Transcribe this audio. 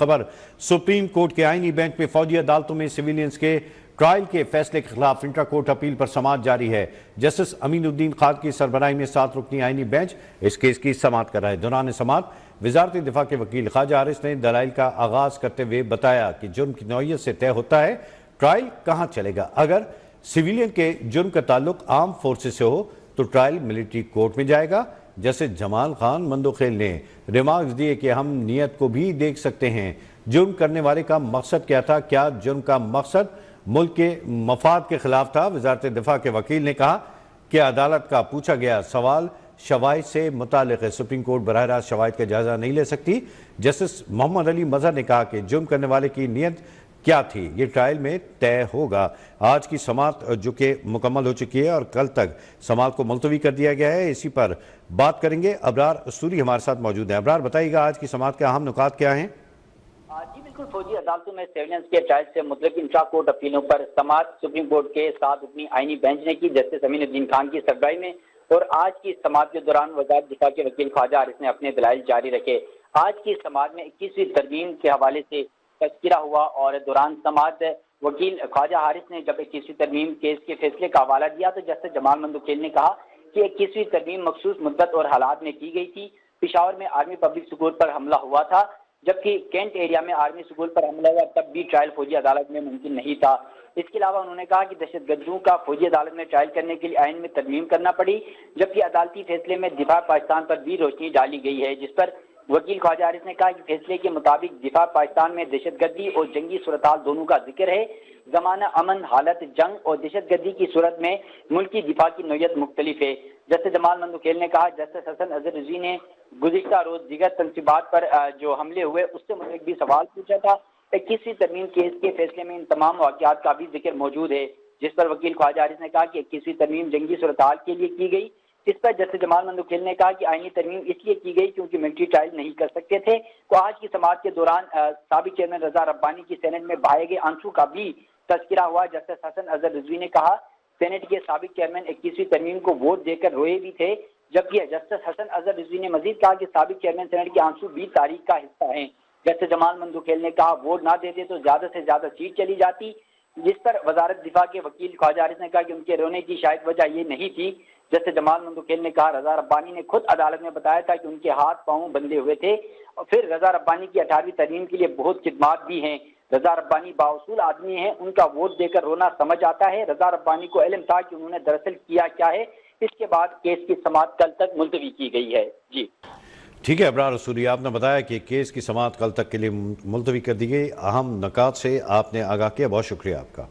खबर supreme court के आईनी बेंच में फौजी अदालतों में सिविलियंस के ट्रायल के फैसले के खिलाफ इंट्रा कोर्ट अपील पर समाअत जारी है। जस्टिस अमीनुद्दीन खान की सरबराही में 7 रुकनी आईनी बेंच इस केस की समाअत कर रहा है। दौरान समाअत वजारत दिफा के वकील ख्वाजा हारिस ने दलाइल का आगाज करते हुए बताया कि जुर्म की नौइयत से तय होता है ट्रायल कहाँ चलेगा। अगर सिविलियन के जुर्म का ताल्लुक आर्म फोर्सेस से हो तो ट्रायल मिलिट्री कोर्ट में जाएगा। जैसे जमाल खान मंदोखेल ने रिमार्क्स दिए कि हम नियत को भी देख सकते हैं, जुर्म करने वाले का मकसद क्या था, क्या जुर्म का मकसद मुल्क के मफाद के खिलाफ था। वजारत दिफा के वकील ने कहा कि अदालत का पूछा गया सवाल शवाहिद से मुतालिक है, सुप्रीम कोर्ट बराह रास्त शवाहिद का जायजा नहीं ले सकती। जस्टिस मोहम्मद अली मजहर ने कहा कि जुर्म करने वाले की नियत क्या थी ये ट्रायल में तय होगा। आज की समाअत जो कि मुकम्मल हो चुकी है और कल तक समाअत को मुलतवी कर दिया गया है, इसी पर बात करेंगे। अबरार सूरी हमारे साथ मौजूद हैं। अबरार, बताइएगा आज की समाअत के अहम नुकात क्या हैं? जी बिल्कुल, फौजी अदालतों में सिविलियंस के ट्रायल से मुतल्लिक इंट्रा कोर्ट अपीलों पर समाअत सुप्रीम कोर्ट के 7 रुकनी आईनी बेंच ने की जस्टिस अमीनुद्दीन खान की सरबराही में। और आज की समाअत के दौरान वजारत दिफा के वकील ख्वाजा हारिस ने अपने दलाइल जारी रखे। आज की समाअत में 21वीं तरमीम के हवाले से तज़किरा हुआ और दौरान समाअत वकील ख्वाजा हारिस ने जब 21वीं तरमीम केस के फैसले का हवाला दिया तो जस्टिस जमाल मंदोखेल ने कहा कि 21वीं तरमीम मखसूस मुद्दत और हालात में की गई थी। पेशावर में आर्मी पब्लिक स्कूल पर हमला हुआ था, जबकि कैंट एरिया में आर्मी स्कूल पर हमला हुआ, तब भी ट्रायल फौजी अदालत में मुमकिन नहीं था। इसके अलावा उन्होंने कहा कि दहशतगर्दों का फौजी अदालत में ट्रायल करने के लिए आइन में तरमीम करना पड़ी, जबकि अदालती फैसले में दिफा पाकिस्तान पर भी रोशनी डाली गई है, जिस पर वकील ख्वाजा हारिस ने कहा कि फैसले के मुताबिक दिफा पाकिस्तान में दहशतगर्दी और जंगी सूरत-हाल दोनों का जिक्र है। जमाना अमन, हालत जंग और दहशतगर्दी की सूरत में मुल्क की दिफा की नौयत मुख्तलिफ है। जस्टिस जमाल मंदोखेल ने कहा जस्टिस हसन अजहर रिजवी ने गुज़िश्ता रोज दिगर तनसीबात पर जो हमले हुए उससे मुतल्लिक भी सवाल पूछा था। 21वीं तरमीम केस के फैसले में इन तमाम वाक़यात का भी जिक्र मौजूद है, जिस पर वकील ख्वाजा हारिस ने कहा कि 21वीं तरमीम जंगी सूरत-हाल के लिए की गई। इस पर जस्टिस जमाल मंदोखेल ने कहा कि आईनी तरमीम इसलिए की गई क्योंकि मिलिट्री ट्रायल नहीं कर सकते थे। तो आज की समाअत के दौरान साबिक चेयरमैन रजा रब्बानी की सेनेट में बहाए गए आंसू का भी तज़किरा हुआ। जस्टिस हसन अजहर रिजवी ने कहा सेनेट के साबिक चेयरमैन 21वीं तरमीम को वोट देकर रोए भी थे, जबकि जस्टिस हसन अजहर रिजवी ने मजीद कहा कि साबिक चेयरमैन सेनेट के आंसू भी तारीख का हिस्सा हैं। जस्टिस जमाल मंदोखेल ने कहा वोट ना देते तो ज्यादा से ज्यादा सीट चली जाती, जिस पर वजारत दिफा के वकील ख्वाजा हारिस ने कहा कि उनके रोने की शायद वजह ये नहीं थी। जस्टिस जमाल मंदोखेल ने कहा रजा रब्बानी ने खुद अदालत में बताया था कि उनके हाथ पांव बंधे हुए थे और फिर रजा रब्बानी की 18वीं तरमीम के लिए बहुत खिदमात भी हैं। रजा रब्बानी बाउसूल आदमी हैं, उनका वोट देकर रोना समझ आता है। रजा रब्बानी को इल्म था कि उन्होंने दरअसल किया क्या है। इसके बाद केस की समाअत कल तक मुलतवी की गई है। जी ठीक है अबरार सूरी, आपने बताया कि केस की समाअत कल तक के लिए मुलतवी कर दी गई। अहम नुकात से आपने आगाह किया, बहुत शुक्रिया आपका।